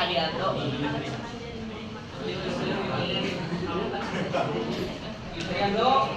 Adianto. Adianto.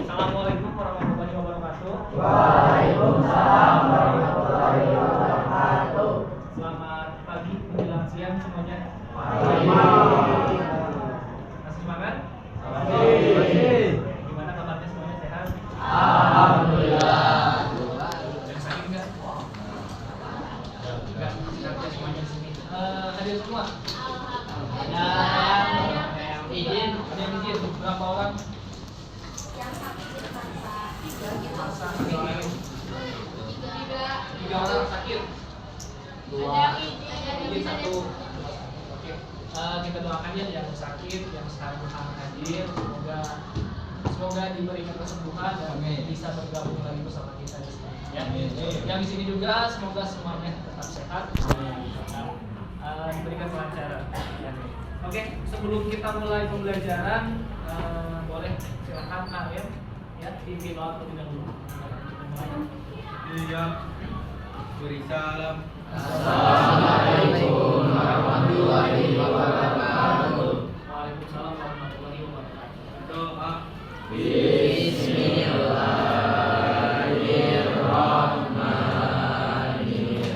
Assalamualaikum warahmatullahi wabarakatuh. Waalaikumsalam warahmatullahi wabarakatuh. Selamat pagi menjelang siang semuanya. Pagi. Masih semangat? Masih. Gimana kabarnya semuanya, sehat? Alhamdulillah. Yang sakit enggak? Enggak, sehatnya semuanya di sini. Hadir semua? Yang izin berapa orang? Tiga orang sakit. Dua izin, satu. Oke. Kita doakan ya yang sakit, yang sekarang hadir, semoga diberikan kesembuhan dan bisa bergabung lagi bersama kita di sini. Ya. Yang di sini juga semoga semuanya tetap sehat, diberikan kelancaran. Ya. Oke, sebelum kita mulai pembelajaran, boleh silakan Arif ya pimpin doa terlebih dahulu. Iya. Beri salam. Assalamualaikum warahmatullahi wabarakatuh. Waalaikumsalam warahmatullahi wabarakatuh. Doa. Bismillahirrahmanirrahim.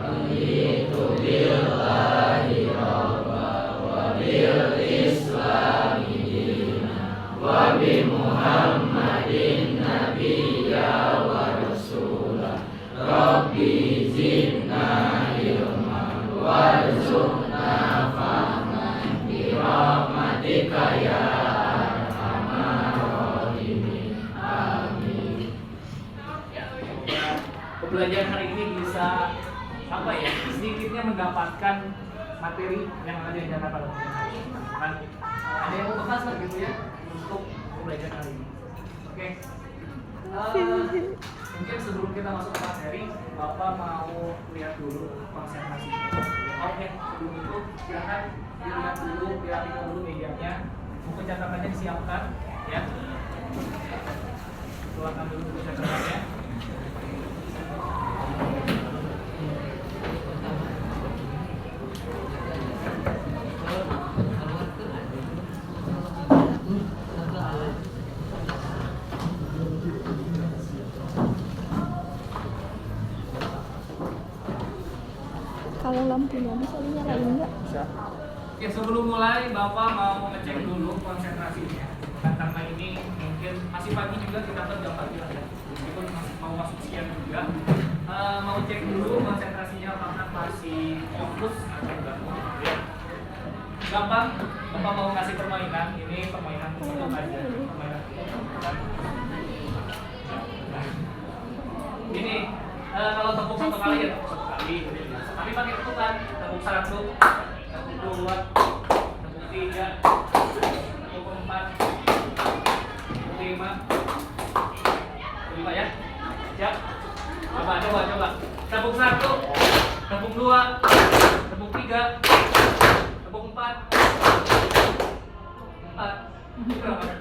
Raditu billahi rabba wa bil islami dina wa bi Muhammadin nabiyya wa rasulah. Rabbi zidna ilma warzuqna fahman bi rahmatika ya arhamar rahimin. Amin. Pembelajaran hari ini bisa apa ya? Sedikitnya mendapatkan materi yang ada di Jakarta pada hari ini. Kan ada yang mau bahas lah gitu ya untuk pembelajaran hari ini. Oke. Mungkin sebelum kita masuk ke materi, Bapak mau lihat dulu konsentrasinya. Oke, sebelum itu silakan dilihat dulu, dirapikan dulu medianya, buku catatannya disiapkan, ya. Silakan dulu buku catatannya. Kalau lampunya bisa dinyalain nggak? Bisa. Oke, sebelum mulai Bapak mau ngecek dulu konsentrasinya. Karena ini mungkin masih pagi juga, kita kan jam pagi lah ya. Meskipun masih mau masuk siang juga. Mau cek dulu konsentrasinya apakah masih fokus atau enggak. Ya. Gampang, Bapak mau ngasih permainan. Ini permainan untuk aja. Permainan ini kalau tepuk satu kali ya tepuk satu kali. Tapi pakai tepukan, tepuk satu, tepuk dua, tepuk tiga, tepuk empat, tepuk lima, ya. Siap? Coba. Tepuk satu, tepuk dua, tepuk tiga, tepuk empat, berapa?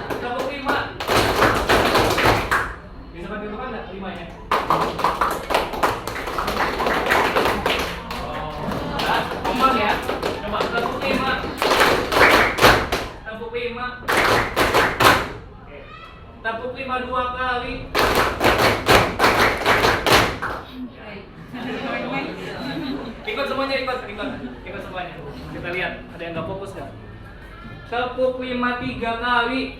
Tepuk lima. Bisa pakai itu kan nggak? 5 ya? Ikut semuanya, ikut semuanya. Kita lihat, ada yang nggak fokus nggak? Tepuk 5 3 kali.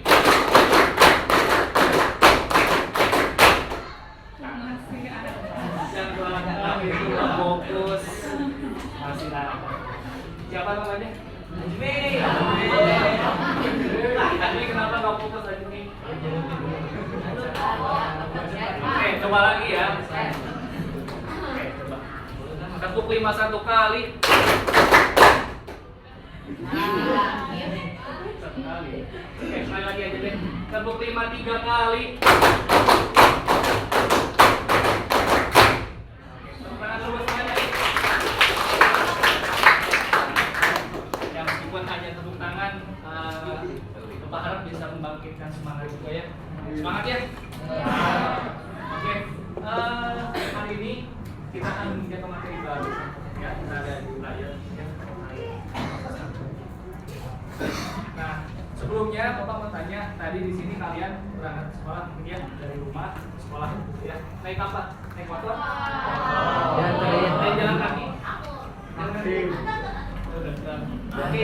Yang belakang itu nggak fokus. Masih ada. Siapa namanya? Ajmi. Ajmi kenapa nggak fokus Ajmi? Oke, coba lagi ya. Oke, coba. Tepuk 5 1 kali. Satu kali. Oke, sekali lagi aja deh. Tepuk 5 3 kali. Tepuk tangan dulu semuanya. Ya meskipun hanya tepuk tangan, Bapak harap bisa membangkitkan semangat juga ya. Semangat ya. Oke, hari ini kita akan menjadi materi baru ya, kita ada di layar ya. Nah, sebelumnya Bapak mau tanya, tadi di sini kalian berangkat ke sekolah mungkin ya, dari rumah ke sekolah ya. Naik apa? Naik motor? Naik jalan kaki? Oke,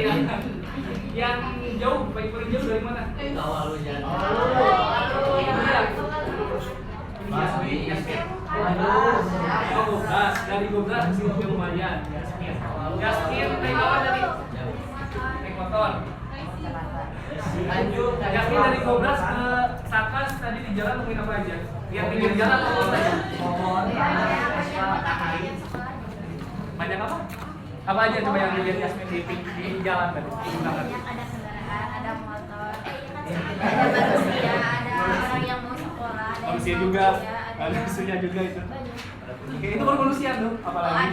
yang jauh, paling jauh dari mana? Awal jalan. Dari Gobras ke sini lumayan. Yasmin naik apa tadi? Naik motor. Yasmin dari Gobras ke Sakas tadi di jalan nemuin apa aja? Yang pinggir jalan apa saja? Banyak apa? Apa aja coba yang dilihat Yasmin di jalan tadi? Ada kendaraan, ada motor, ada manusia, ada orang yang mau sekolah, ada Manusia yang juga, ada manusia juga itu. banyak. Oke, itu baru manusia tuh. Oh, Apalagi?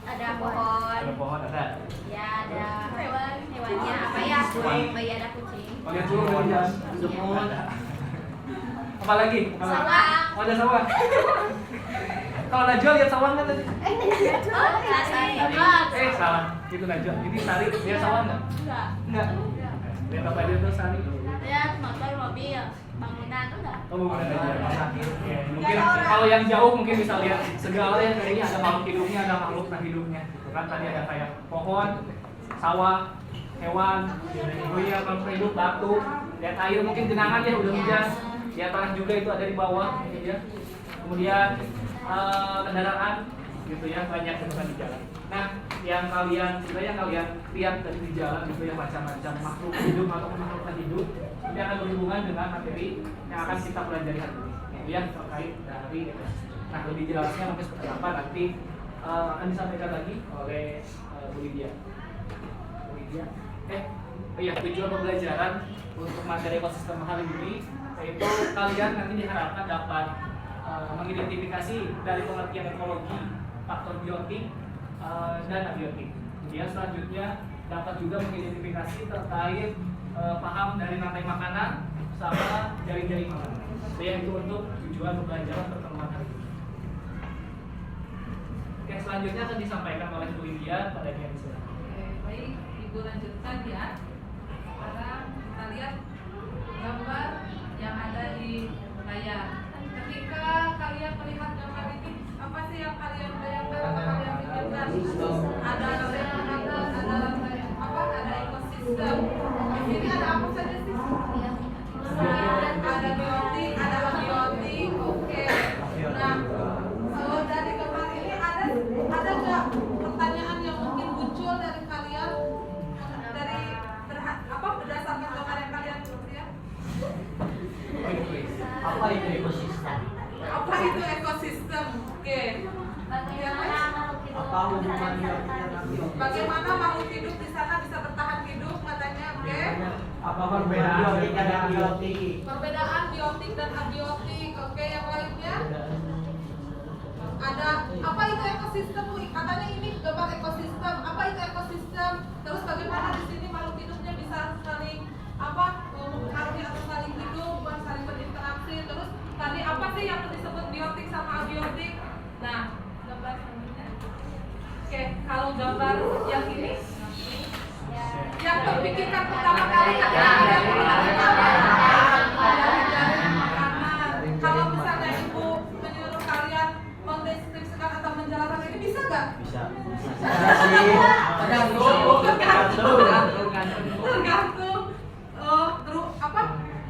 ada pohon, Ada pohon, ada. ya ada hewannya apa ya? Oh iya ada kucing. Oh, lihat dulu dari jalan. Semut. Apalagi? Sawah. Oh, ada sawah. Kalau Najwa lihat sawah nggak tadi? Salah. Itu Najwa. Ini Sari. Lihat sawah nggak? Nggak. Lihat apa dia tuh Sari? Lihat motor, mobil, bangunan tuh enggak? Oh, bukan aja. Ya, mungkin kalau yang jauh mungkin bisa lihat segala yang dari ini ada makhluk hidupnya, ada makhluk tak hidupnya. Gitu kan tadi ada kayak pohon, sawah, hewan, buaya, makhluk hidup, batu, lihat air mungkin genangan ya udah hujan. Lihat tanah juga itu ada di bawah, gitu ya. Kemudian kendaraan, gitu ya, banyak temukan di jalan. Nah, yang kalian lihat tadi di jalan gitu ya, macam-macam makhluk hidup ataupun makhluk tak hidup, ini akan berhubungan dengan materi yang akan kita pelajari hari ini, gitu ya, terkait dari ekosistem. Nah, lebih jelasnya mungkin seperti apa nanti akan disampaikan lagi oleh Bu Lydia. Bu Lydia. Iya, tujuan pembelajaran untuk materi ekosistem hari ini yaitu kalian nanti diharapkan dapat mengidentifikasi dari pengertian ekologi, faktor biotik, dan abiotik. Kemudian selanjutnya dapat juga mengidentifikasi terkait paham dari rantai makanan sama jaring-jaring makanan. Itu untuk tujuan pembelajaran pertemuan hari ini. Oke, selanjutnya akan disampaikan oleh Bu Lydia pada yang silakan. Baik, Ibu lanjutkan ya. Sekarang kita lihat gambar yang ada di layar. Ketika kalian melihat gambar ini, apa sih yang kalian bayangkan atau kalian pikirkan? Ada ekosistem. Di sini ada apa saja sih? Ada biotik, ada abiotik. Oke. Nah, kalau dari gambar ini ada nggak pertanyaan yang mungkin muncul dari kalian berdasarkan gambar yang kalian lihat? Apa itu ekosistem? Apa itu ekosistem? Oke. Apa hubungan biotik dan abiotik? Bagaimana makhluk hidup di sana bisa bertahan hidup katanya? Oke. Apa perbedaan biotik dan abiotik? Perbedaan biotik dan abiotik. Oke, yang lainnya? Ada apa itu ekosistem? Katanya ini gambar ekosistem. Apa itu ekosistem? Terus bagaimana di sini makhluk hidupnya bisa saling mempengaruhi atau saling hidup, saling berinteraksi. Terus tadi apa sih yang disebut biotik sama abiotik? Nah, gambar selanjutnya. Oke, kalau gambar yang ini yang terpikirkan pertama kali adalah kalau misalnya Ibu menyuruh kalian mendeskripsikan atau menjelaskan ini bisa nggak? bisa. Tergantung.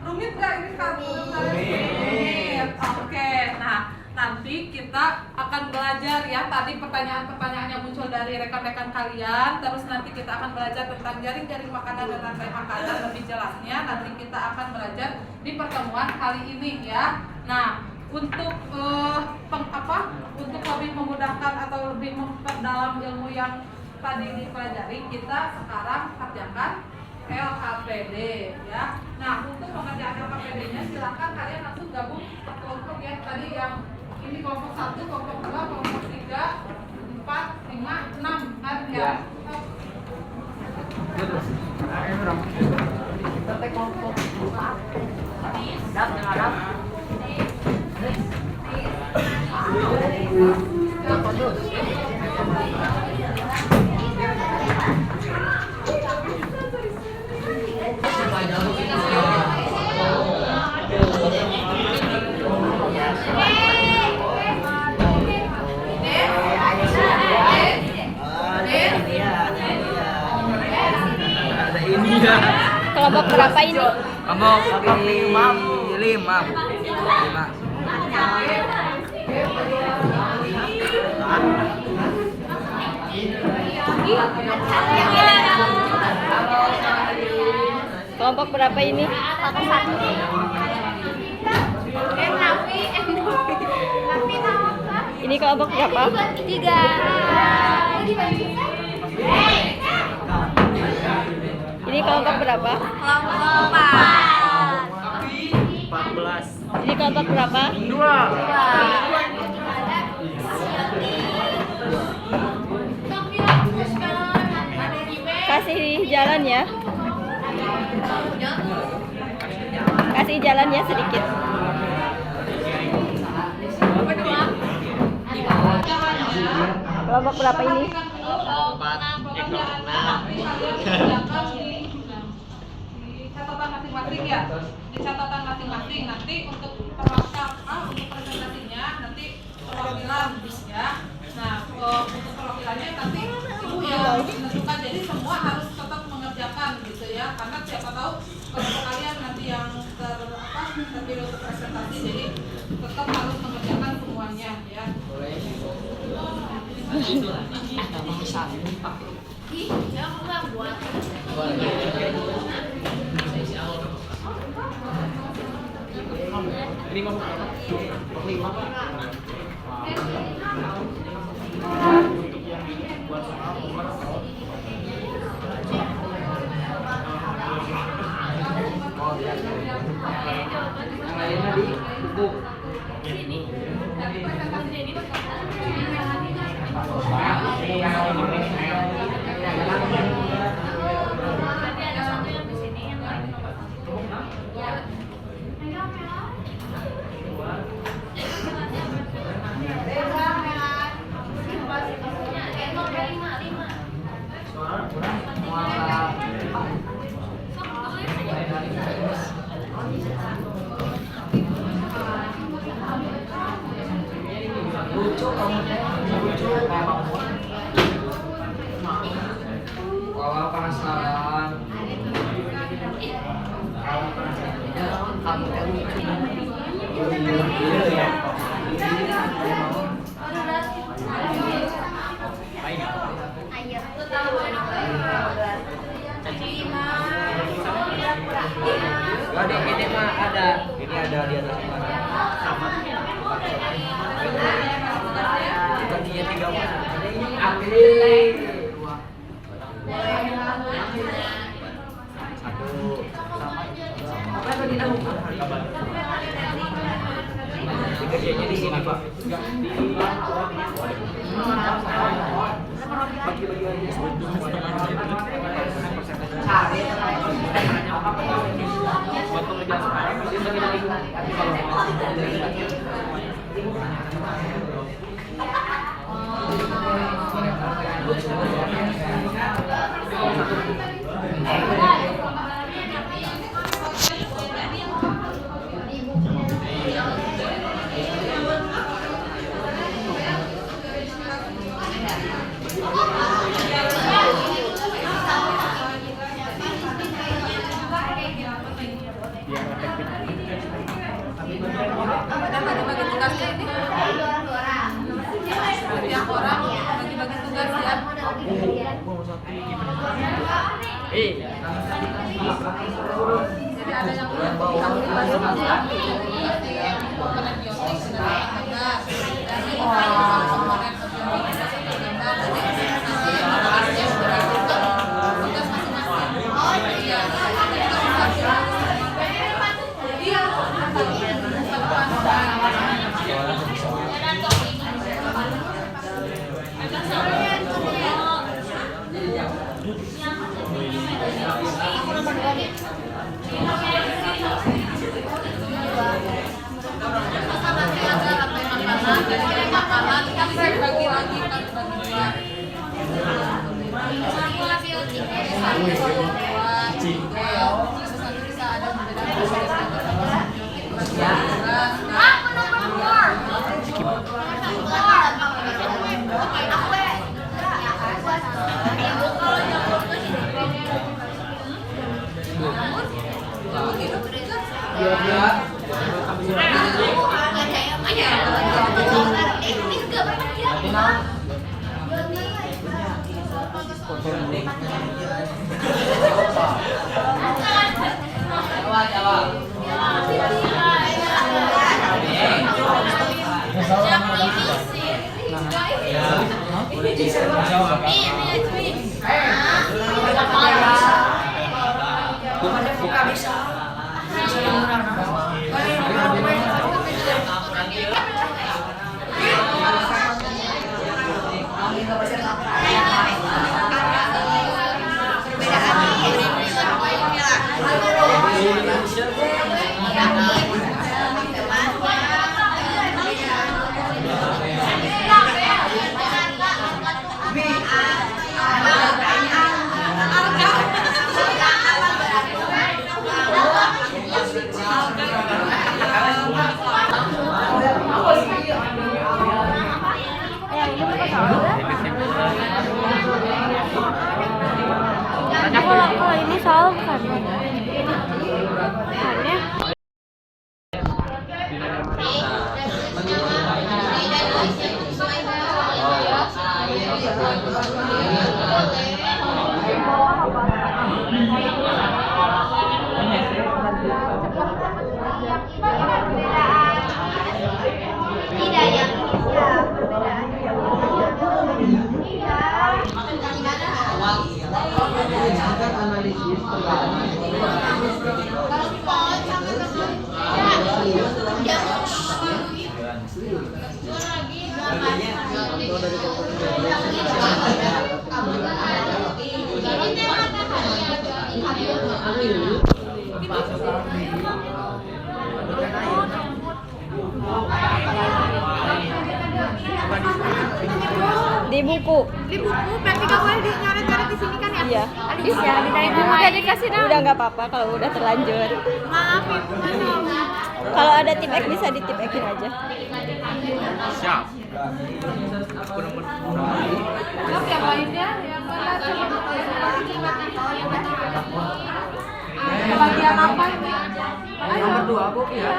Rumit nggak ini kamu? Rumit. Oke. Nah, nanti kita akan belajar ya. Tadi pertanyaan-pertanyaan yang muncul dari rekan-rekan kalian. Terus nanti kita akan belajar tentang jaring-jaring makanan dan rantai makanan lebih jelasnya. Nanti kita akan belajar di pertemuan kali ini ya. Nah, untuk untuk lebih memudahkan atau lebih memperdalam ilmu yang tadi dipelajari, kita sekarang kerjakan LKPD ya. Nah, untuk pengerjaan LKPD-nya silakan kalian langsung gabung ke kelompok ya. Tadi yang ini kelompok 1, kelompok 2, kelompok 3, 4, 5, 6 kan ya. Kita kelompok 4. Kelompok berapa ini? Kelompok 5. Kelompok berapa ini? Ini kelompok berapa? 3. Ini kelompok berapa? Kelompok 4. 14. Ini kelompok berapa? 2. Kasih jalan ya. Kasih jalannya sedikit. Kelompok berapa ini? Di catatan masing-masing ya. Di catatan masing-masing nanti untuk untuk presentasinya nanti perwakilan ya. Nah, untuk perwakilannya nanti ibu yang menentukan, jadi semua harus tetap mengerjakan gitu ya, karena siapa tahu kelompok kalian nanti yang terpilih untuk presentasi, jadi tetap harus mengerjakan semuanya ya. Ya, aku nggak buat. Lucu kamu lucu kayak kamu. Kalau penasaran. Kamu lucu. Gak ada, ini mah ada. Ini ada di atas sama. Gajinya 3 bulan. Ambil. 1. Gajinya di sini, Pak. Bagi-bagi aja. Buat pengerjaan sekarang mesti Biar efektif. Ada bagi-bagi tugasnya ini. Setiap orang bagi-bagi tugas ya. Jadi ada yang komponen biotik, dari komponen tugas masing-masing. Iya. Makanan yang dibagi lagi kan bagi dua. Satu bisa ada Kalau ini soal bukan? Bukannya? Tidak yang bisa perbedaan. Di buku. Di buku berarti gak boleh dinyoret-nyoret di sini kan ya? Iya. Bisa ditarik Udah dikasih nama. Udah nggak apa-apa kalau udah terlanjur. Maaf ibu Manom. Kalau ada tip X bisa di tip X-in aja. Siap. Maaf ya poinnya yang bagian apa ini? Nomor 2 Bu ya.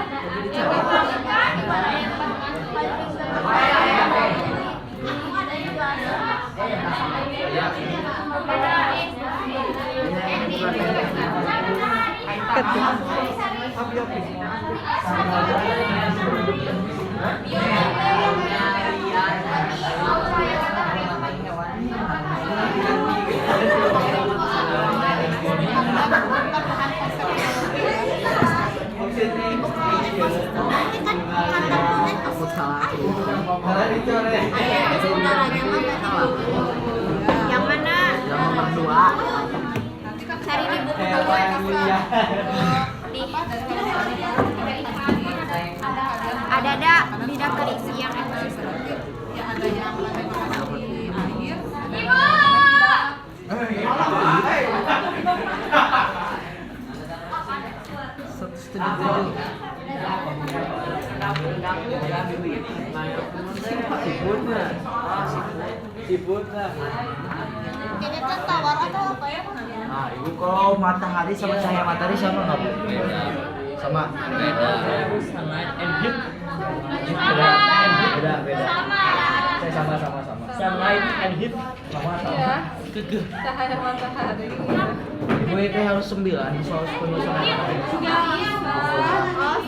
Yang mana? Yang nomor 2. Cari di buku ada bidang keisi yang ekosistem. Ya ada yang di air. ribut lah. Kayaknya kan tawar atau apa ya? Nah, ibu kalau matahari sama cahaya matahari sama nggak bu? Beda. Sama. Beda. Sunlight and heat. Beda. Saya sama. Sunlight and heat. Iya. Cahaya matahari. Ibu itu harus 9 soal 10 sama matahari. Nggak bisa. Oh,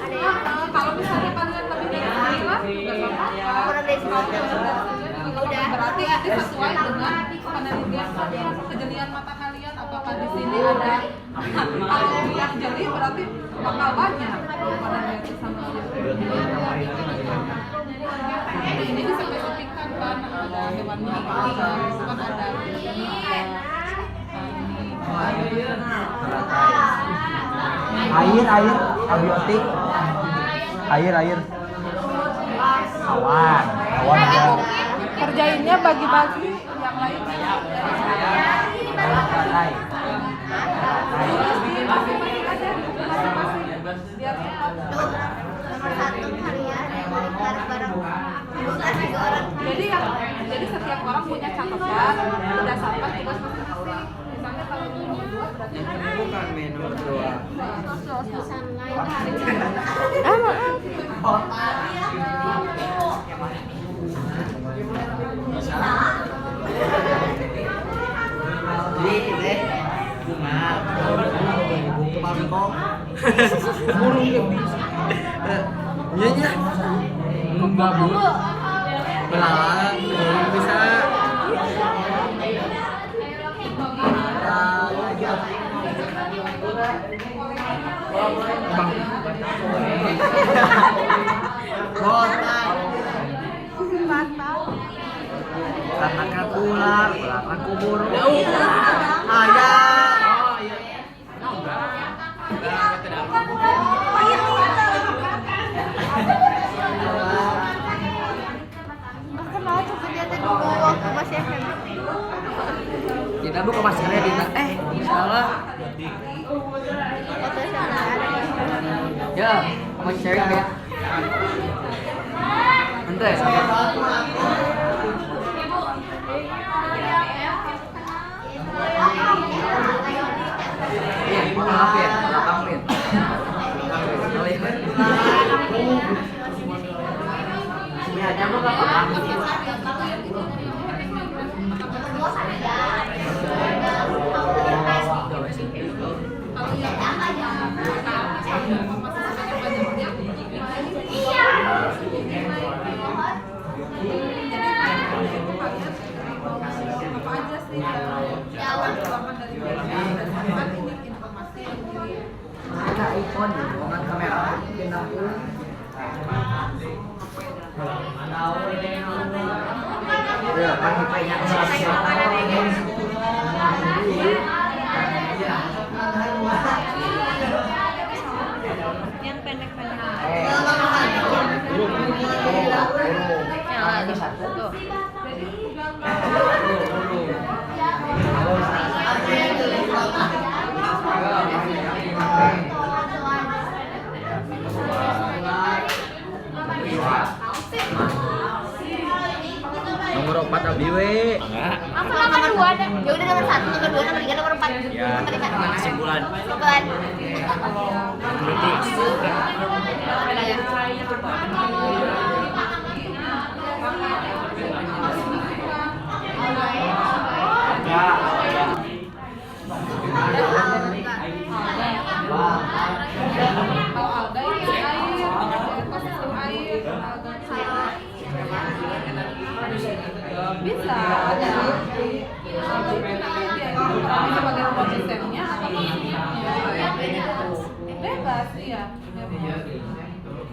ada yang Kalau misalnya kalian lebih dari 9, nggak apa-apa. kurang dari 10. Udah. Berarti ini sesuai dengan penelitian kejelian mata kalian. Apakah di sini ada kalau yang jeli berarti bakal banyak penelitian sama ini dispesifikkan kan ada hewan melati, kan ada Air, abiotik. Air. Awan ada. kerjainnya bagi-bagi yang lain Rantai. masing-masing aja masing-masing biar cepat. Nomor 1 harian bareng-bareng. Jadi setiap orang punya catatan berdasarkan tugas masing-masing. Misalnya kalau nomor 2 berarti Bukan nomor 2. Jadi bunga mangkok burung yang bisa iya enggak bu belalang bisa belakang kakular, belakang kubur. Ayam. Kenal tuh ternyata dulu waktu masih SMP. Kita buka maskernya di salah. Waktu sana ada. Ya, mau sharing ya. Bentar ya, sampai. Iya, maaf ya, pamit. Ya, nyambung apa? apa aja sih yang perkembangan dari kan ini informasi yang Ada iPhone, bukan kamera. Ya, pakai Yang pendek-pendek. Yang satu tuh. Nomor 4 Abiwe. Apa nomor 2 ada? Ya udah nomor 1, nomor 2, nomor 3, nomor 4. Ya, kesimpulan. Kesimpulan. kalau alga itu air ekosistem air bisa ada sebagai ekosistemnya atau bebas iya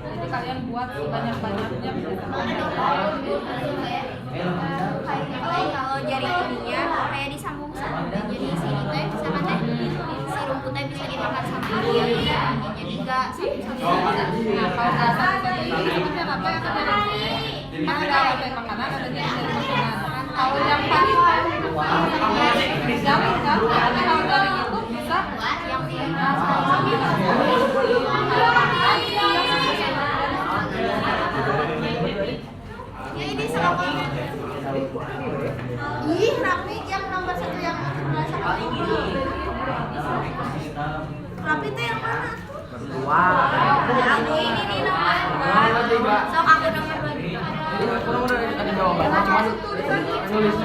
jadi kalian buat sebanyak-banyaknya Kalau jari ininya kayak disambung sama jadi sini teh misalkan teh si rumputnya bisa dimakan sama dia jadi enggak sambung-sambung. nah kalau nggak sama ini sebenarnya apa yang akan kan ada rantai makanan ada jenis makanan kalau yang tadi jamin kan karena kalau dari itu bisa Yang di ya ini sama Rapi tuh yang mana? Berdua. Ini nih nomor. Sok aku nomor 2. Ada jawabannya cuman nulis.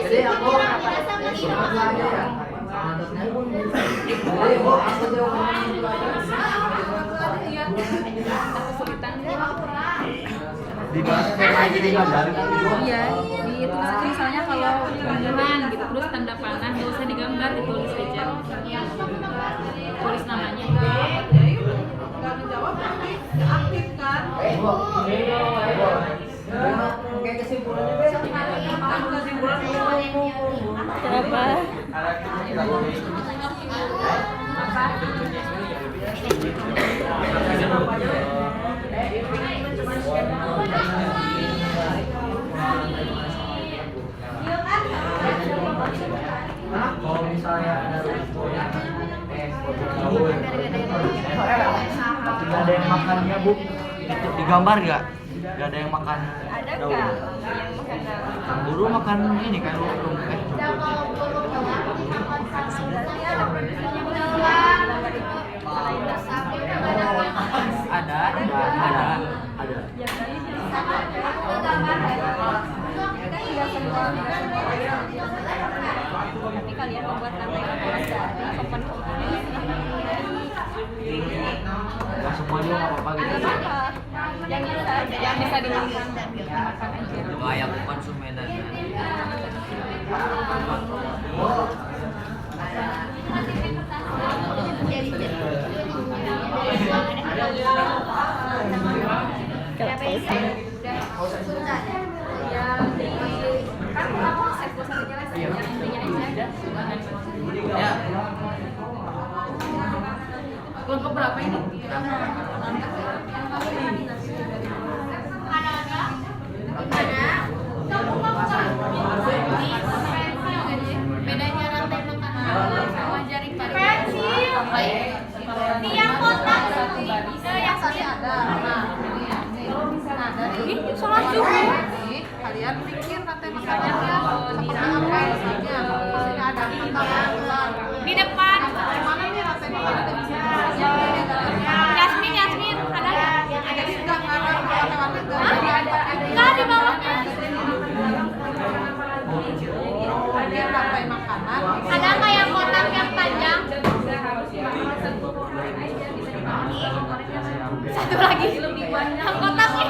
Jadi aku sama Di gambar. Iya, ditulis aja misalnya kalau beneran gitu, terus tanda panah nggak usah digambar, ditulis aja. Tulis namanya. Nggak menjawab berarti nggak aktif kan? Kayak kesimpulannya Kenapa? kalau misalnya ada nggak ada yang makannya bu, itu digambar nggak ada yang makan Ada daun. nggak yang makan daun? Guru makan ini kan ada. Tapi kalian membuat rantai dari papan Nggak semua juga nggak apa-apa gitu. yang bisa dimakan dimakan aja. Kayak konsumenan. Ya. Kelompok berapa ini? Bedanya rantai makanan sama jaring tarik. Pensil. Ini yang kotak. Yang tadi ada. Ini sholat subuh. Kalian bikin rantai makanannya di apa misalnya? Misalnya ada kotak Di depan. mana nih rantai makanannya bisa? Yasmin ada nggak? Ada juga nggak ada warna-warni nggak? Nggak di bawahnya. Ada rantai makanan. Ada nggak yang kotak yang panjang? Satu lagi. Yang kotaknya.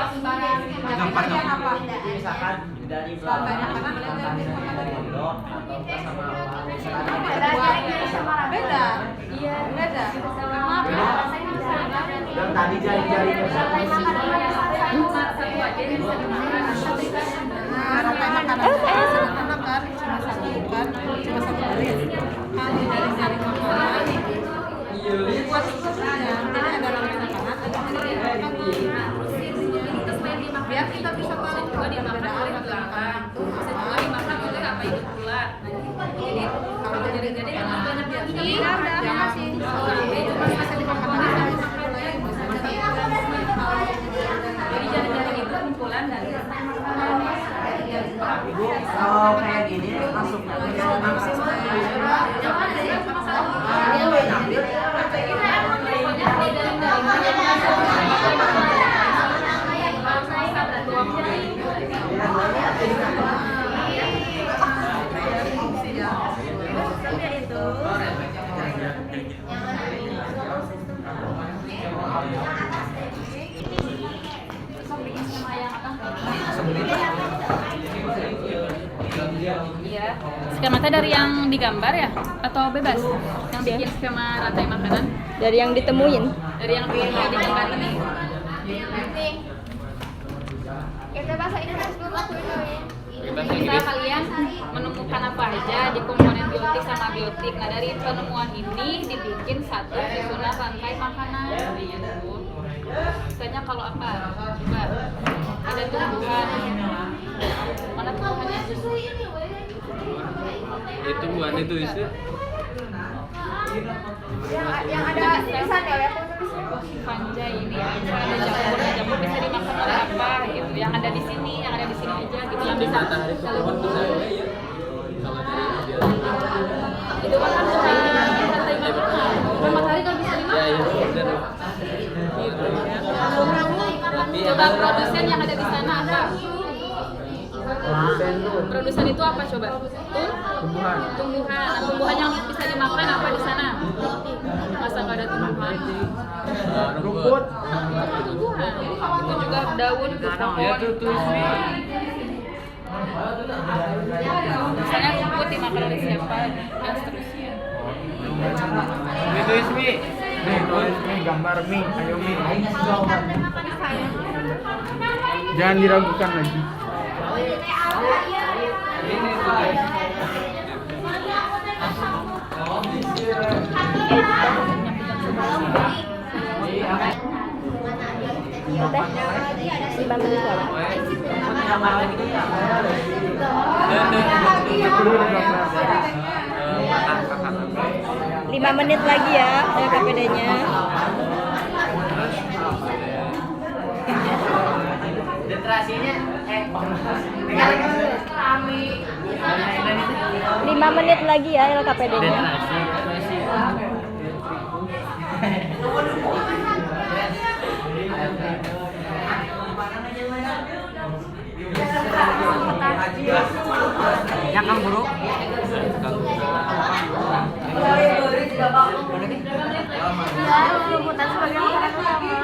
Bagian apa? Misalkan dari Rantai makanan ada dari makanan. Beda. Iya. Beda. yang tadi jari-jarinya Nah, rantai makanan sederhana kan, cuma satu kan, cuma satu baris. Kalau dari jaring makanan, buat strukturnya, jadi ada rantai makanan, ada jaring makanan. Biar kita bisa tahu perbedaan rantai makanan itu apa. Kalau jadi jangan banyak jangan cuma bisa dimakan aja. kalau kayak gini masuknya ke dalam Iya. Skema teh dari yang digambar ya? Atau bebas? Yang bikin skema rantai makanan? Dari yang ditemuin. Dari yang digambar ini? Kita bahasa Inggris dulu aku Misal kalian menemukan apa aja di komponen biotik sama biotik. Nah dari penemuan ini dibikin satu susunan rantai makanan. Gitu. Misalnya kalau apa? Coba ada tumbuhan. Mana tumbuhannya? Itu bukan itu isi. yang ada tulisan ya, aku nulis. Panjai ini ada jamur yang ada di sini aja gitu yang bisa itu kan rantai makanan. Bukan matahari kan bisa dimakan. Coba produsen yang ada di sana apa? Produsen itu apa coba? Tumbuhan. Nah, tumbuhan yang bisa dimakan apa di sana? Masa nggak ada tumbuhan? Rumput. Tumbuhan. Itu juga daun, pohon. Misalnya rumput dimakan oleh siapa dan seterusnya. Itu Ismi. Nih, tulis nih gambar mie, ayo mie. Jangan diragukan lagi. Teh, 5 menit lah. 5 menit lagi ya KPD-nya. Detrasinya 5 menit lagi ya LKPD-nya. Ya Kang Guru. Rumutan sebagai makanan utama.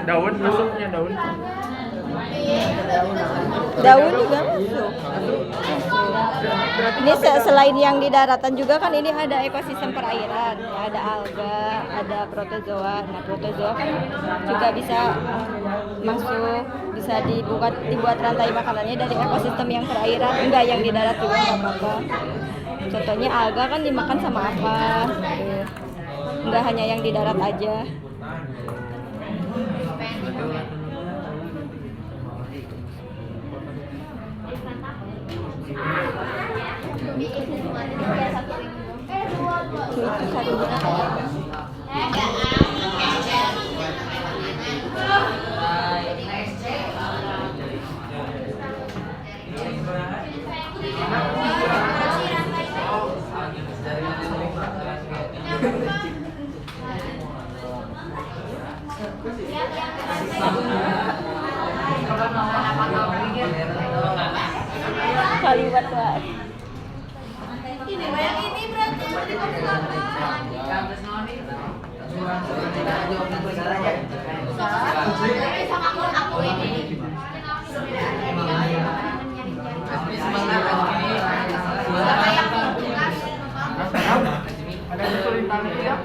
Daun masuknya daun. Daun juga masuk. Ini selain yang di daratan juga kan ini ada ekosistem perairan, ada alga, ada protozoa. Nah, protozoa kan juga bisa masuk, bisa dibuat rantai makanannya dari ekosistem yang perairan, enggak yang di darat juga nggak apa-apa. Contohnya alga kan dimakan sama apa? Gitu. Enggak hanya yang di darat aja. Kaliwat lah. Ini yang ini berarti yang di aku ini. Ada kesulitan ya?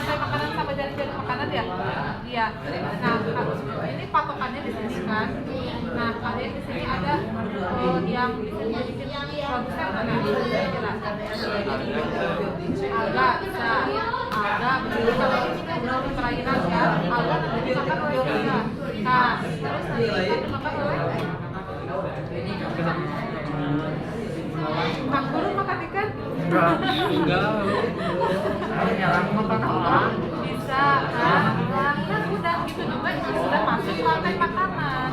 Makanan sama jari-jari makanan ya? Iya. Nah, ini patokannya di sini kan. Nah, kalian di sini ada yang bikin produsen mana? Alga bisa. Alga kalau di perairan ya. Alga nanti dimakan oleh kita. Nah, terus nanti kita dimakan oleh Kang Guru makan ikan? Enggak. Nyerang makan orang. Bisa kan? Kan udah gitu juga itu sudah masuk rantai makanan.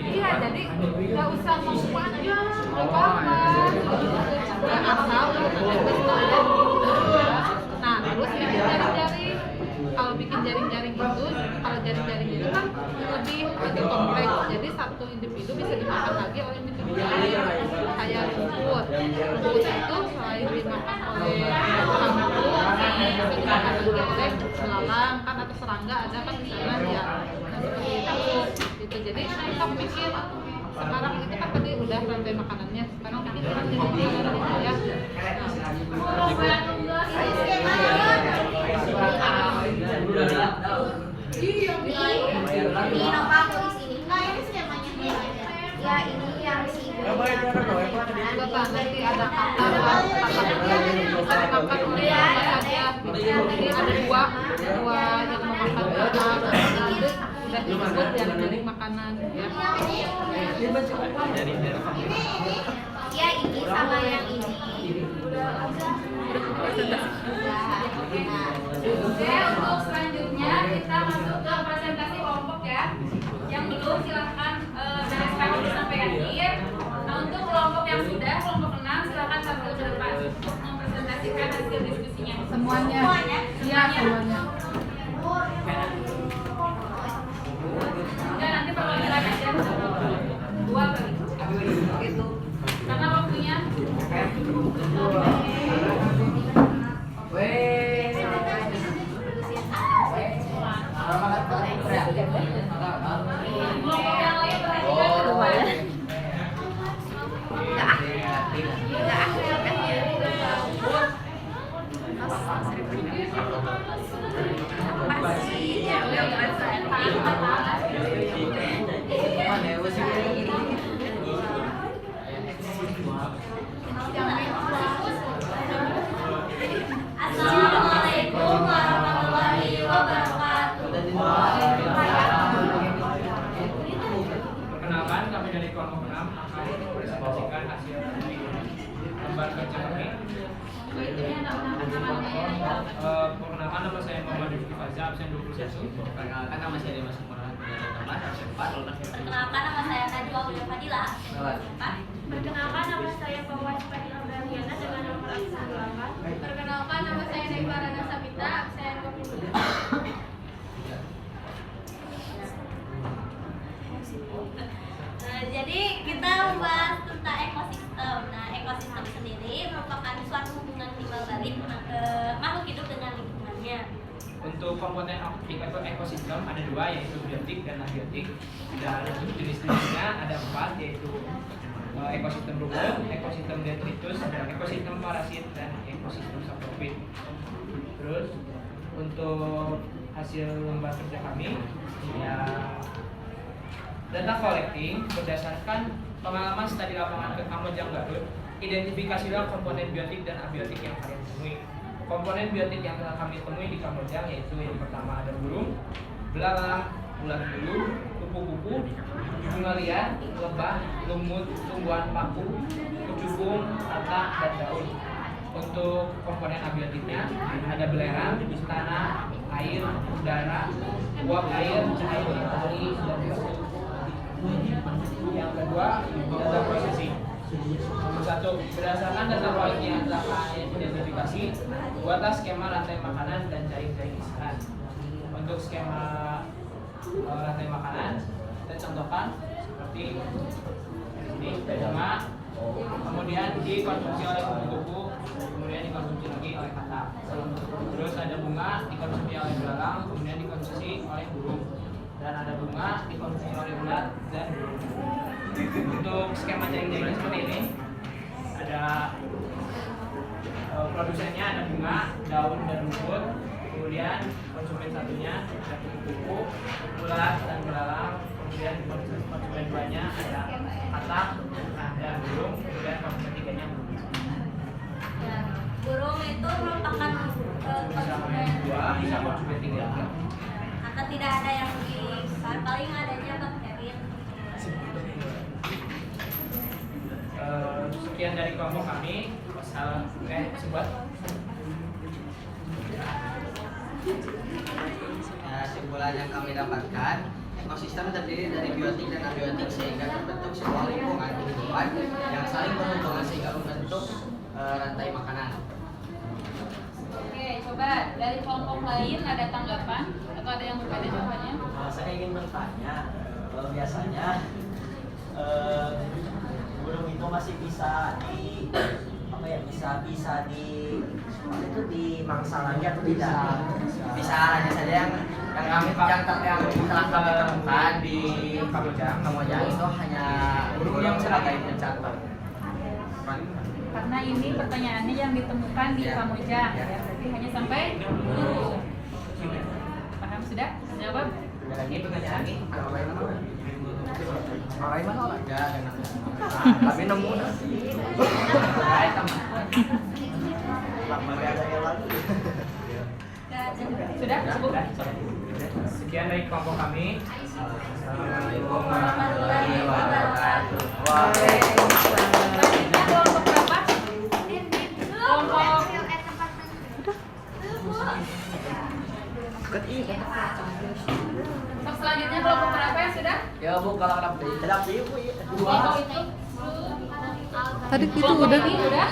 Iya, jadi nggak usah ngomong panjang, apa-apa. Asal nah, terus bikin jaring-jaring. Kalau bikin jaring-jaring itu, kalau jaring-jaring itu kan lebih kompleks. Jadi satu individu bisa dimakan lagi oleh individu lain. Kayak rumput. Rumput itu selain dimakan oleh kanguru, bisa dimakan lagi oleh belalang kan atau serangga ada kan di sana ya. Nah, seperti itu. Gitu. Jadi kita bikin sekarang itu kan tadi udah rantai makanannya. Sekarang bikin rantai makanannya ya. Ini apa aku di sini? Nah, ini skemanya nih. Ya, ini yang si Bapak nanti ada kata bisa dimakan oleh apa saja. Jadi ada dua yang memakan udah disebut jaring-jaring makan makanan ya. Ya ini sama yang ini. Oke, untuk selanjutnya kita masuk ke presentasi kelompok ya. Yang belum silahkan bereskan dulu sampai akhir. Nah untuk kelompok yang sudah, kelompok 6 silahkan tampil ke depan untuk mempresentasikan hasil diskusinya. Semuanya. Iya, semuanya. Enggak, nanti perwakilan aja. 2 kali. Karena waktunya kelompok yang lain perhatikan. Assalamualaikum warahmatullahi wabarakatuh. Perkenalkan, kami dari kelompok 6 akan mempresentasikan hasil lembar kerja kami. Perkenalkan, nama saya Muhammad Rifki Faza, absen 21. Perkenalkan, nama saya Dimas Sumberhan, absen 4. Perkenalkan nama saya Najwa Ulia Fadila. Perkenalkan nama saya Fawaz Fadila Brahliana dengan nomor absen 8. Perkenalkan nama saya Naifa Rana Sabita absen 22. Jadi kita membahas tentang ekosistem. Nah, ekosistem sendiri merupakan suatu hubungan timbal balik makhluk hidup dengan lingkungannya. Untuk komponen ekosistem ada 2, yaitu biotik dan abiotik. Dan untuk jenis-jenisnya ada 4, yaitu ekosistem rumput, ekosistem detritus, dan ekosistem parasit, dan ekosistem saprofit. Terus untuk hasil lembar kerja kami ya data collecting berdasarkan pengalaman studi lapangan ke Kamojang Garut. Identifikasilah komponen biotik dan abiotik yang kalian temui. Komponen biotik yang telah kami temui di Kamojang yaitu yang pertama ada burung, belalang, ulat bulu, kupu-kupu, bunga liar, lebah, lumut, tumbuhan paku, kecubung, tatak, dan daun. Untuk komponen abiotiknya ada belerang, tanah, air, udara, uap air, cahaya matahari, dan batu. Yang kedua, data processing. Nomor 1, berdasarkan data point yang telah kalian identifikasi, buatlah skema rantai makanan dan jaring-jaring isian. Untuk skema rantai makanan, kita contohkan seperti ini, bunga, kemudian dikonsumsi oleh kupu-kupu, kemudian dikonsumsi lagi oleh katak. Terus ada bunga dikonsumsi oleh belalang, kemudian dikonsumsi oleh burung. Dan ada bunga dikonsumsi oleh ulat dan burung. Untuk skema jaring-jaringnya seperti ini, ada produsennya ada bunga, daun, dan rumput. Kemudian konsumen satunya ada kupu-kupu, ulat, dan belalang. Kemudian konsumen 2-nya ada katak, dan burung. Kemudian konsumen 3-nya burung. Ya, burung itu merupakan konsumen 2 bisa konsumen 3. atau tidak ada yang besar, paling adanya bakteri. Sekian dari kelompok kami. Sebuat Kesimpulan yang kami dapatkan, ekosistem terdiri dari biotik dan abiotik sehingga terbentuk sebuah lingkungan kehidupan yang saling berhubungan sehingga membentuk rantai makanan. Oke, coba dari kelompok lain ada tanggapan atau ada yang berbeda jawabannya? Saya ingin bertanya, biasanya burung itu masih bisa bisa di mangsa lagi atau tidak? Bisa hanya saja yang telah kami temukan di Kamojang itu hanya burung yang sebagai pencatat. Karena ini pertanyaannya yang ditemukan di Kamojang, ya berarti hanya sampai burung. Paham sudah? Jawab. Ini pertanyaan lagi. Orang mana orang? Ya, Tapi nemu dah. Lama ada yang lagi. Sudah? Cukup? Sekian dari kelompok kami. Assalamualaikum warahmatullahi wabarakatuh. Selanjutnya kelompok berapa? Kelompok selanjutnya kelompok berapa yang sudah? Ya Bu, kalau kenapa tidak Bu ya. Tadi itu Kelompok udah. ini udah?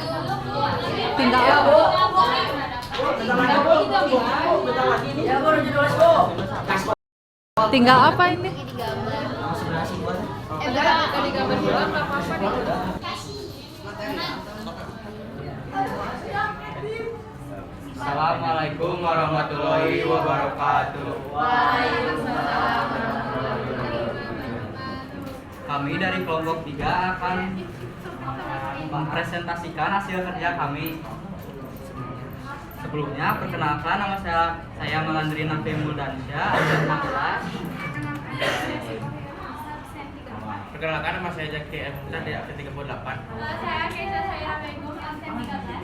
Tinggal Ya, Bu. Ya Bu, udah tulis Bu. Tinggal apa ini? Udah, tadi gambar dulu nggak apa-apa nih. Assalamualaikum warahmatullahi wabarakatuh. Kami dari kelompok 3 akan mempresentasikan hasil kerja kami. Sebelumnya, perkenalkan nama saya Melandri Nafi Muldansyah, absen 16. Perkenalkan nama saya Jaki M. Muda dari absen 38. Saya Keisha Saira Begum, absen 13.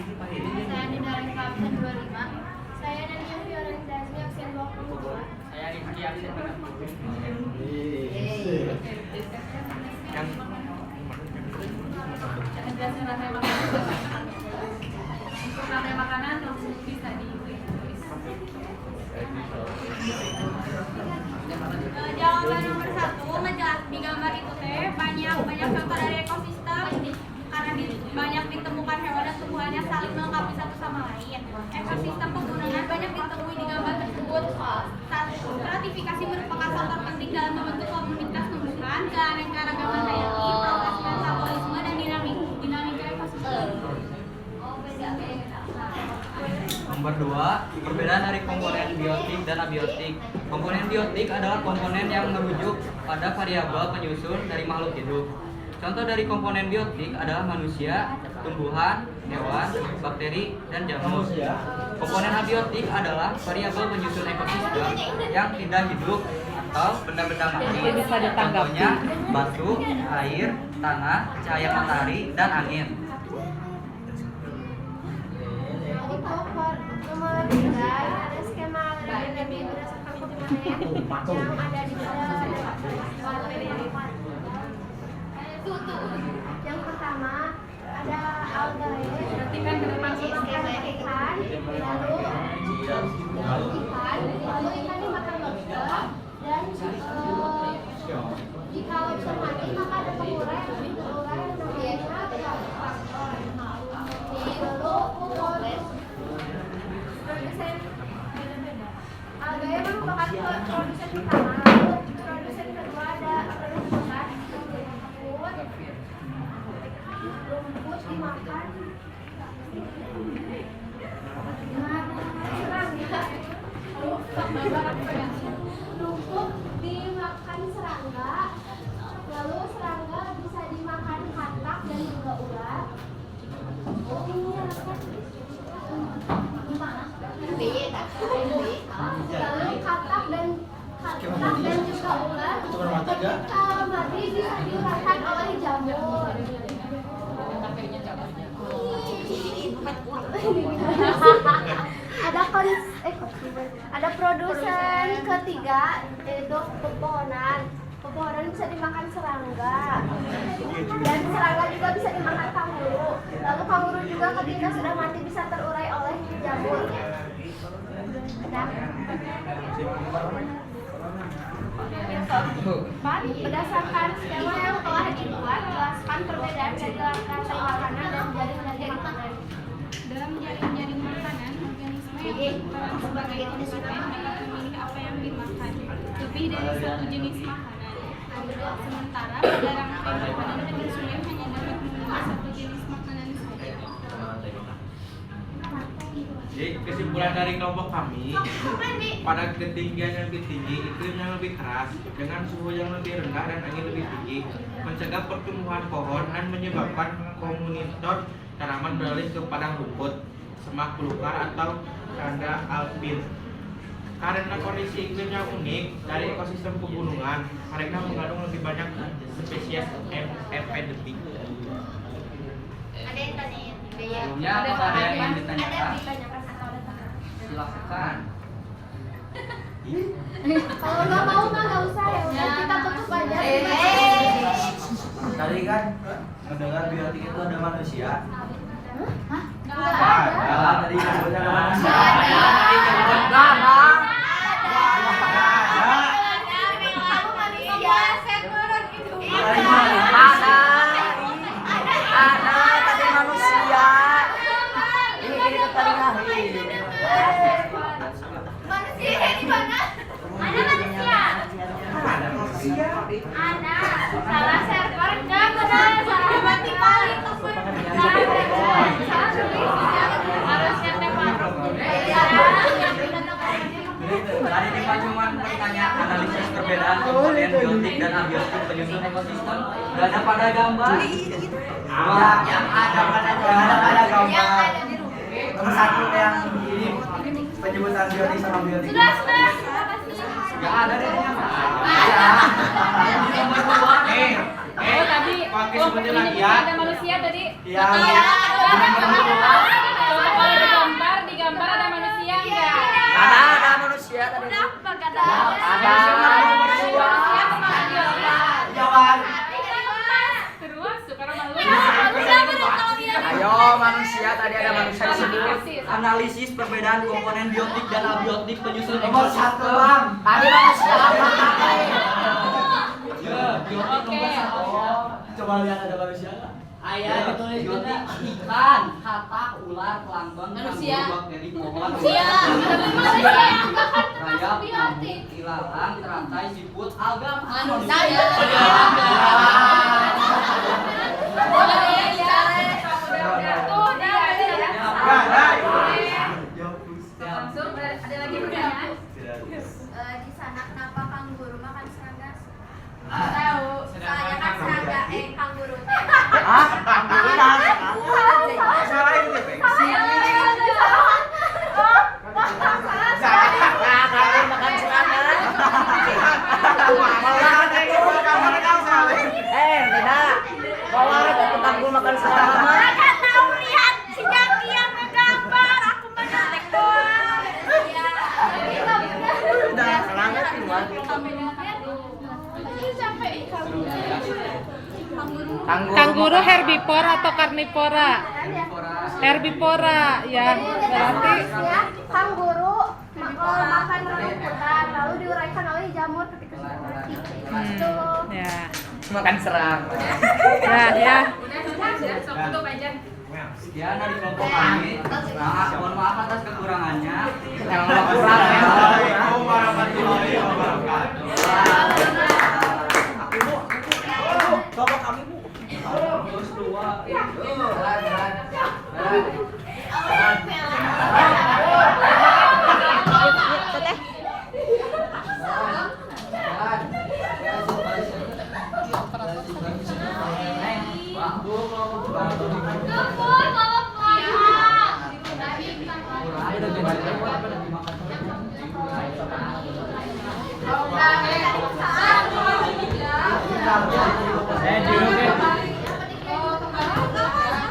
Saya Dinda Reka, absen 25. Saya Dania Fiorenzazi, absen 22. Saya Rizky absen 40. Yang Jelasin rantai makanan. Untuk rantai makanan bisa ditulis. Jawaban nomor 1 menjelaskan di gambar itu teh banyak contoh dari ekosistem karena banyak ditemukan hewan dan tumbuhan yang saling melengkapi satu sama lain. Ekosistem pegunungan banyak ditemui di gambar tersebut. Stratifikasi merupakan faktor penting dalam membentuk komunitas tumbuhan, keanekaragaman hayati, progres metabolisme dan dinamika ekosistem. Nomor 2, perbedaan dari komponen biotik dan abiotik. Komponen biotik adalah komponen yang merujuk pada variabel penyusun dari makhluk hidup. Contoh dari komponen biotik adalah manusia, tumbuhan, hewan, bakteri, dan jamur. Komponen abiotik adalah variabel penyusun ekosistem yang tidak hidup atau benda-benda mati. Contohnya batu, air, tanah, cahaya matahari, dan angin. Nomor 3 ada skema lebih berdasarkan komponen yang ada di dalam. Yang pertama ada algae, Perhatikan ke depan ikan, lalu ikan dimakan lobster, dan jika lobster mati maka ada pengurai namanya plankton. Lalu produsen algae merupakan produsen utama. Produsen kedua ada produsen besar rumput dimakan rumput dimakan serangga, lalu serangga bisa dimakan katak dan juga ular. Oh ini lalu katak dan juga ular ketika mati bisa diuraikan oleh jamur. Ada produsen ketiga yaitu pepohonan. Pepohonan bisa dimakan serangga dan serangga juga bisa dimakan kanguru. Lalu kanguru juga ketika sudah mati bisa terurai oleh jamur. Berdasarkan skema yang telah dibuat, jelaskan perbedaan dari rantai makanan dan jaring-jaring makanan. Dalam jaring-jaring makanan, organisme yang berperan sebagai konsumen dapat memilih apa yang dimakan, lebih dari satu jenis makanan. Sementara pada rangkai makanan, organisme hanya dapat memilih satu jenis makanan saja. Jadi kesimpulan dari kelompok kami, pada ketinggian yang lebih tinggi, iklim yang lebih keras, dengan suhu yang lebih rendah dan angin lebih tinggi, mencegah pertumbuhan pohon dan menyebabkan komunitas tanaman beralih ke padang rumput, semak belukar atau tanda alpin. Karena kondisi iklim yang unik dari ekosistem pegunungan, mereka mengandung lebih banyak spesies endemik. Ada yang tanya Sebelumnya, apakah ada yang ingin ditanyakan? ditanyakan atau ada tanya? Silakan. Kalau nggak mau mah nggak usah ya udah kita tutup aja. Tadi kan mendengar biotik itu ada manusia. Nggak ada. Tadi nyebutnya ada manusia. Kamu manusia, saya turun itu. Ada tadi manusia. Ini tadi hari. Manusia di mana? Ada manusia. Ada manusia. Ada. Salah server enggak benar. Salah mati paling harusnya Tadi Diva cuma bertanya analisis perbedaan komponen biotik dan abiotik penyusun ekosistem. Gak ada pada gambar. Yang ada pada gambar. Nomor satu yang ini penyebutan biotik sama biotik. sudah. Gak ada deh. Oh tadi, pakai oh sebentar ini lagi ya. ada manusia tadi. Iya. Kalau digambar ada manusia enggak? Ada manusia tadi. Jawab. Terus sekarang malu. Ayo manusia tadi ada manusia disebut. Analisis perbedaan komponen biotik dan abiotik penyusun Nomor satu ekosistem. bang. Tadi manusia apa? Ya, biotik nomor satu. Coba lihat ada manusia nggak? Ayah biotik ikan, katak, ular, plankton, Manusia. kanguru, bakteri, pohon, rayap, nyamuk, ilalang, teratai, siput, alga, Manusia. Langsung ada lagi pertanyaan? Di sana kenapa kanguru makan serangga? Tahu. Soalnya kan serangga kanguru teh. Hah? Kanguru dah. Salah itu teh. Makan serangga. Tidak. Bawa itu kanguru makan serangga. Mereka tahu lihat si Jaki yang ngegambar, aku mendetek doang. Iya. Udah serangga keluar. Kanguru herbivora atau karnivora? Herbivora ya, berarti Ya, kanguru makan rumputan lalu diuraikan oleh jamur ketika sudah mati. Gitu. ya. Makan serangga. Ya. Udah, sok tutup aja. Sekian dari kelompok kami. Mohon maaf atas kekurangannya. Emang lo kurang ya. Waalaikumsalam warahmatullahi wabarakatuh. Bapak kami bu. Terus dua. Teteh.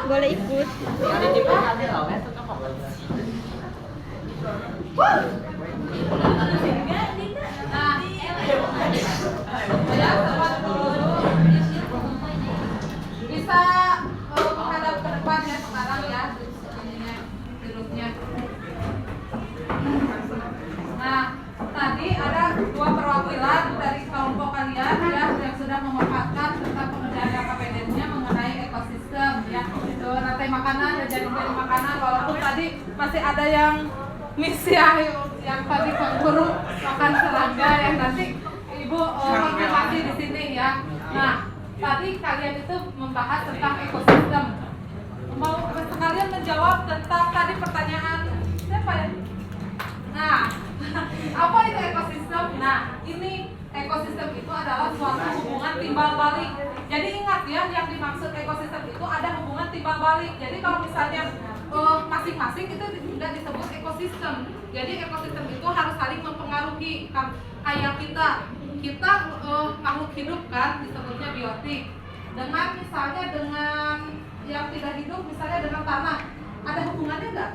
Boleh ikut. bisa menghadap ke depan ya sekarang ya ininya duduknya. Nah, tadi ada dua perwakilan dari kelompok kalian ya yang sudah memaparkan tentang pengerjaan KPDN-nya mengenai ekosistem ya. Itu rantai makanan dan jaring-jaring makanan walaupun tadi masih ada yang miss ya yang tadi kanguru makan serangga yang nanti Ibu konfirmasi di sini ya. Nah, tadi kalian itu membahas tentang ekosistem. Mau sekalian menjawab tentang tadi pertanyaan siapa ya? Nah, apa itu ekosistem? Nah, ini ekosistem itu adalah suatu hubungan timbal balik. Jadi ingat ya, yang dimaksud ekosistem itu ada hubungan timbal balik. Jadi kalau misalnya masing-masing itu tidak disebut ekosistem. Jadi ekosistem itu harus saling mempengaruhi. Kayak kita makhluk hidup kan disebutnya biotik. Dengan misalnya dengan yang tidak hidup, misalnya dengan tanah, ada hubungannya nggak?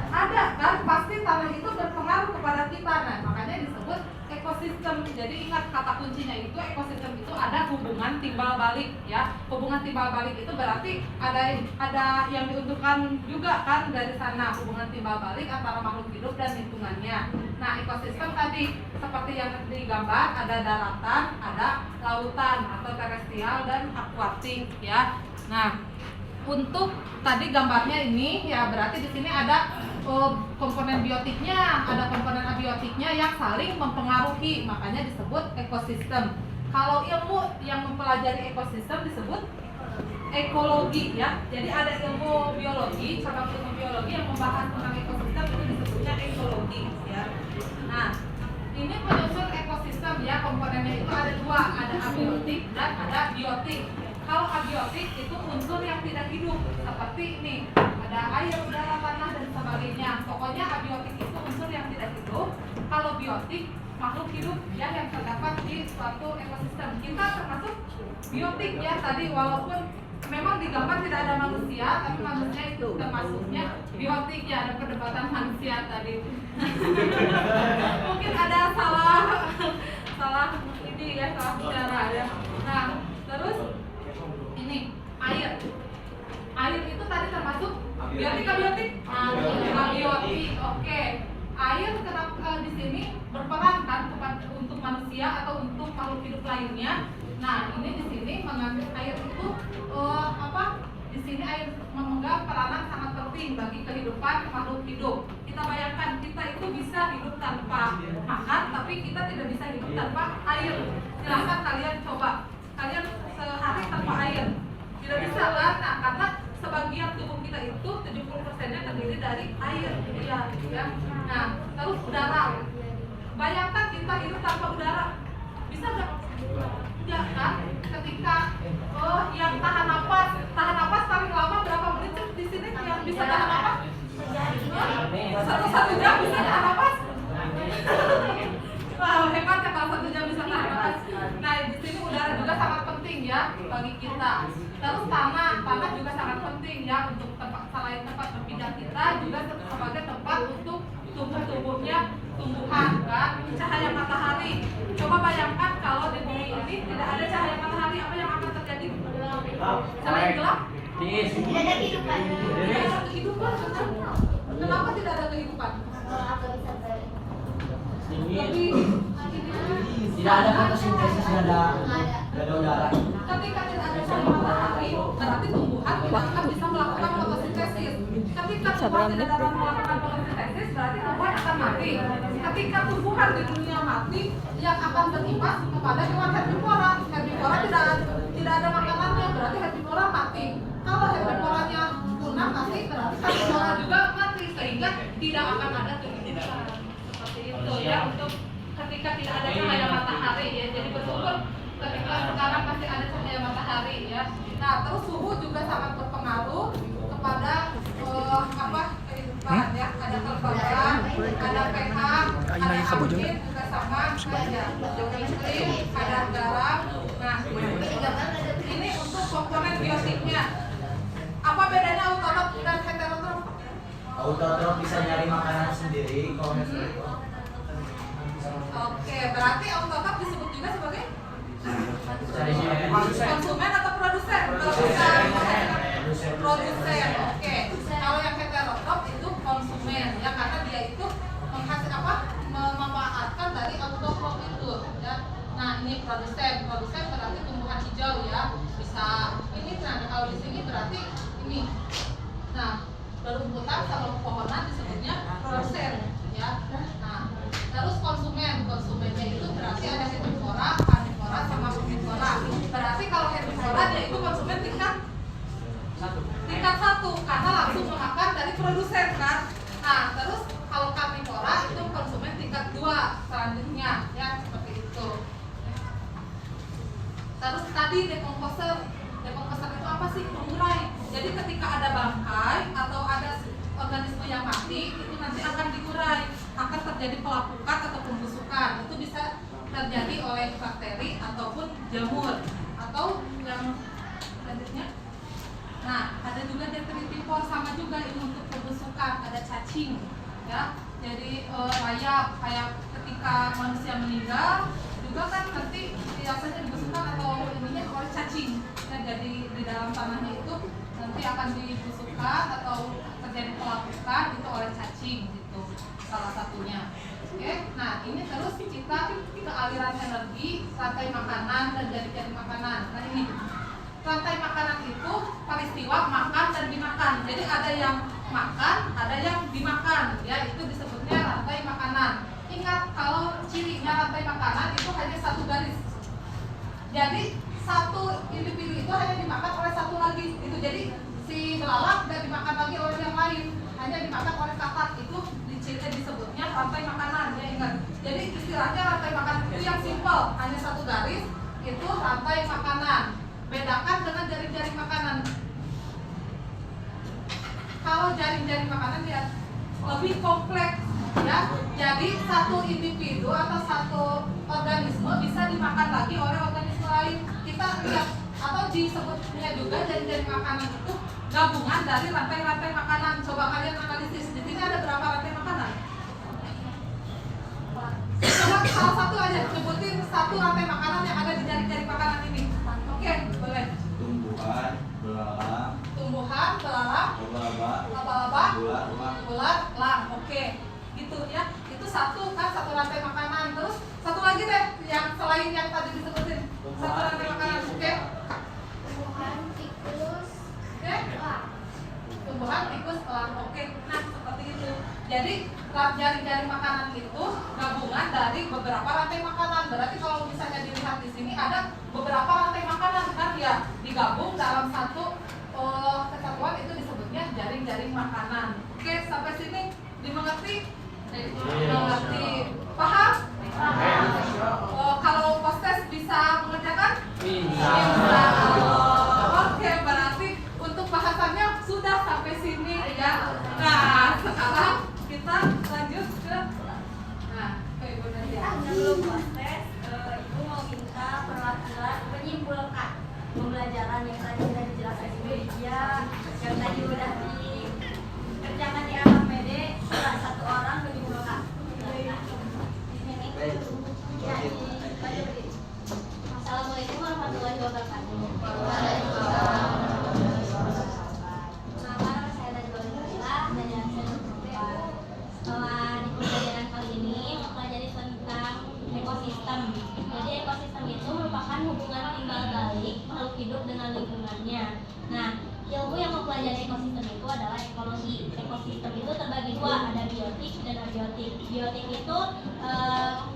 Ada kan, pasti tanah itu berpengaruh kepada kita. Nah, makanya disebut disebut ekosistem. Jadi ingat kata kuncinya itu ekosistem itu ada hubungan timbal balik ya. Hubungan timbal balik itu berarti ada yang diuntungkan juga kan dari sana, hubungan timbal balik antara makhluk hidup dan lingkungannya. Nah, ekosistem tadi seperti yang digambar, ada daratan, ada lautan atau terestrial dan akuatik ya. Nah, untuk tadi gambarnya ini ya berarti di sini ada komponen biotiknya, ada komponen abiotiknya yang saling mempengaruhi, makanya disebut ekosistem. Kalau ilmu yang mempelajari ekosistem disebut ekologi ya. Jadi ada ilmu biologi, cabang ilmu biologi yang membahas tentang ekosistem itu disebutnya ekologi ya. Nah, ini penyusun ekosistem ya, komponennya itu ada dua, ada abiotik dan ada biotik. Kalau abiotik itu unsur yang tidak hidup seperti ini, ada air, udara, tanah dan sebagainya. Pokoknya abiotik itu unsur yang tidak hidup. Kalau biotik makhluk hidup ya yang terdapat di suatu ekosistem. Kita termasuk biotik ya tadi, walaupun memang di gambar tidak ada manusia, tapi manusia itu termasuknya biotik ya, ada perdebatan manusia tadi. Mungkin ada salah ini ya, salah bicara ya. Nah, terus ini air itu tadi termasuk biotik abiotik? Abiotik, oke. Air kenapa di sini berperan kan untuk manusia atau untuk makhluk hidup lainnya. Nah, ini di sini mengambil air itu di sini air memegang peranan sangat penting bagi kehidupan makhluk hidup. Kita bayangkan kita itu bisa hidup tanpa makan, tapi kita tidak bisa hidup tanpa air. Silahkan kalian coba. Kalian sehari tanpa air tidak bisa kan? Nah, karena sebagian tubuh kita itu 70%-nya terdiri dari air ya. Nah, terus udara. Bayangkan kita hidup tanpa udara, bisa nggak? Tidak kan? Ketika yang tahan napas paling lama berapa menit di sini yang bisa tahan napas? 1 jam bisa tahan napas? Wow, hebat ya kalau 1 jam bisa tahan napas. Nah, di sini udara juga sangat penting ya bagi kita. Terus tanah juga sangat penting ya untuk selain tempat berpindah kita juga sebagai tempat untuk tumbuhnya tumbuhan kan. Cahaya matahari. Coba bayangkan kalau di bumi ini tidak ada cahaya matahari, apa yang akan terjadi? Selain gelap? Tidak ada kehidupan. Tidak ada kehidupan. Kenapa tidak ada kehidupan? Tidak ada fotosintesis, tidak ada udara. Ketika tidak ada cahaya matahari, berarti tumbuhan tidak akan bisa melakukan fotosintesis. Ketika tumbuhan tidak dapat melakukan fotosintesis, berarti tumbuhan akan mati. Ketika tumbuhan di dunia mati, yang akan berimbas kepada hewan herbivora. Herbivora tidak ada makanannya, berarti herbivora mati. Kalau herbivoranya punah mati, berarti herbivora juga mati, sehingga tidak akan ada kehidupan. Seperti itu ya, untuk ketika tidak ada cahaya matahari ya. Jadi bersyukur ketika sekarang masih ada cahaya matahari ya. Nah, terus suhu juga sangat berpengaruh kepada kehidupan ya. Ada kelembaban, ada pH, ada asid juga sama saja. Ada garam. Nah, ini untuk komponen biotiknya. Apa bedanya autotrof dan heterotrof? Autotrof bisa nyari makanan sendiri, kalau Oke, berarti autotrof disebut juga sebagai konsumen. konsumen atau produsen? Produsen. Oke. Kalau yang heterotrof itu konsumen ya, karena dia itu memanfaatkan dari autotrof itu ya. Nah, ini produsen. Produsen berarti tumbuhan hijau ya. Bisa ini nah kalau di sini berarti ini. Nah, berumputan sama pepohonan disebutnya produsen ya. Nah, terus konsumennya itu berarti ada herbivora, karnivora sama omnivora. Berarti kalau herbivora dia itu konsumen tingkat 1 karena langsung memakan dari produsen kan. Nah, terus kalau karnivora itu konsumen tingkat 2 selanjutnya ya, seperti itu. Terus tadi dekomposer itu apa sih? Pengurai. Jadi ketika ada bangkai atau ada organisme yang mati, itu nanti akan diurai, akan terjadi pelapukan atau pembusukan. Itu bisa terjadi oleh bakteri ataupun jamur atau yang selanjutnya. Nah, ada juga detritivore, sama juga ini untuk pembusukan, ada cacing ya. Jadi rayap kayak ketika manusia meninggal juga kan nanti biasanya dibusukkan atau ininya oleh cacing. Nah, jadi di dalam tanahnya itu nanti akan dibusukkan atau terjadi pelapukan itu oleh cacing gitu, salah satunya. Oke, nah ini terus kita ke aliran energi, rantai makanan dan jari-jari makanan. Nah ini rantai makanan itu peristiwa makan dan dimakan. Jadi ada yang makan, ada yang dimakan, ya itu disebutnya rantai makanan. Ingat kalau cirinya rantai makanan itu hanya satu garis. Jadi satu individu itu hanya dimakan oleh satu lagi. Itu jadi si belalang tidak dimakan lagi oleh yang lain, hanya dimakan oleh kakak. Itu disebutnya rantai makanan, ya ingat. Jadi istilahnya rantai makanan itu yang simpel, hanya satu garis, itu rantai makanan. Bedakan dengan jaring-jaring makanan. Kalau jaring-jaring makanan dia lebih kompleks, ya. Jadi satu individu atau satu organisme bisa dimakan lagi oleh organisme lain. Kita lihat atau disebutnya juga jaring-jaring makanan itu gabungan dari rantai-rantai makanan. Coba kalian analisis. Di sini ada berapa rantai makanan? Coba salah satu aja sebutin satu rantai makanan yang ada di jaring-jaring makanan ini. Oke, boleh. Tumbuhan, belalang, laba-laba, ulat, elang. Oke, gitu ya. Itu satu kan, satu rantai makanan. Terus satu lagi deh yang selain yang tadi disebutin. Satu rantai makanan, oke? Tumbuhan, tikus, Oke? Tumbuhan, tikus, elang. Oke, nah seperti itu. Jadi jaring-jaring makanan itu gabungan dari beberapa rantai makanan. Berarti kalau misalnya dilihat di sini ada beberapa rantai makanan kan ya digabung dalam satu kesatuan, itu disebutnya jaring-jaring makanan. Oke, sampai sini dimengerti? Mengerti. Paham? Kalau postes bisa mengerjakan? Bisa. Oke, berarti untuk bahasannya sudah sampai sini ya. Nah, sekarang kita lanjut ke Ibu Nadia. Sebelum proses, Ibu mau minta perwakilan menyimpulkan pembelajaran yang tadi sudah dijelaskan Ibu Lydia, yang tadi sudah dikerjakan di AKPD, satu orang menyimpulkan. Assalamualaikum warahmatullahi wabarakatuh. Nama saya Najwa Lila dari Asal. Setelah di pembelajaran kali ini mempelajari tentang ekosistem. Jadi ekosistem itu merupakan hubungan timbal balik makhluk hidup dengan lingkungannya. Nah, ilmu yang mempelajari ekosistem itu adalah ekologi. Ekosistem itu terbagi dua, ada biotik dan abiotik. Biotik itu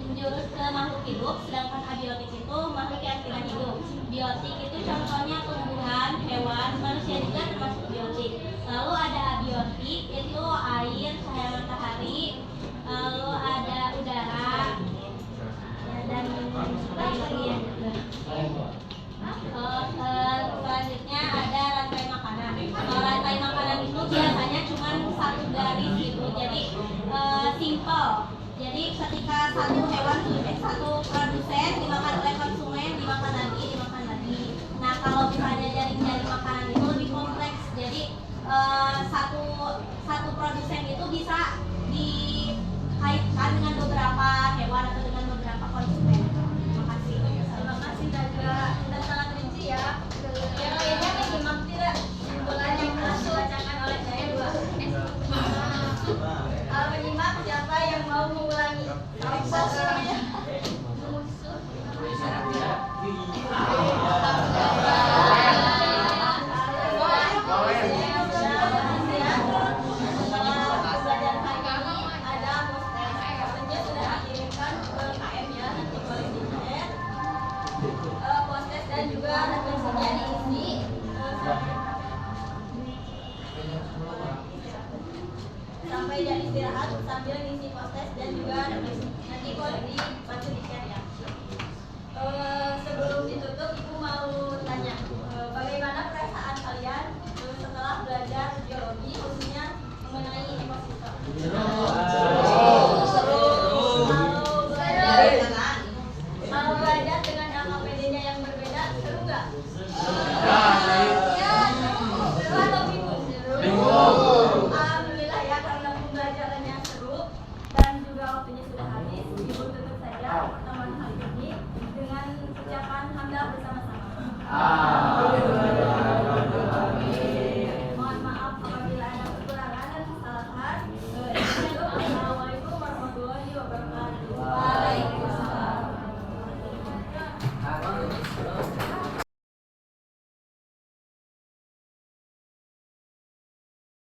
menjurus ke makhluk hidup, sedangkan abiotik itu makhluk yang tidak hidup. Biotik itu contohnya tumbuhan, hewan, manusia juga termasuk biotik. Lalu ada abiotik, itu air, cahaya matahari, lalu ada udara, dan lain-lain. Selanjutnya ada rantai makanan. Kalau rantai makanan itu biasanya cuma satu garis gitu, jadi simple. Jadi ketika satu hewan, satu produsen dimakan oleh konsumen, dimakan lagi. Nah, kalau misalnya jaring-jaring makanan itu lebih kompleks. Jadi satu produsen itu bisa dikaitkan dengan beberapa hewan atau dengan beberapa konsumen. Terima kasih. Terima kasih dan sangat rinci ya. Yang lainnya menyimak tidak? Simpulannya masuk dibacakan oleh saya dua. Kalau menyimak siapa yang mau mengulangi? Dan juga refleksinya diisi sampai jadi istirahat sambil ngisi postes dan juga refleksi. Nanti kalau di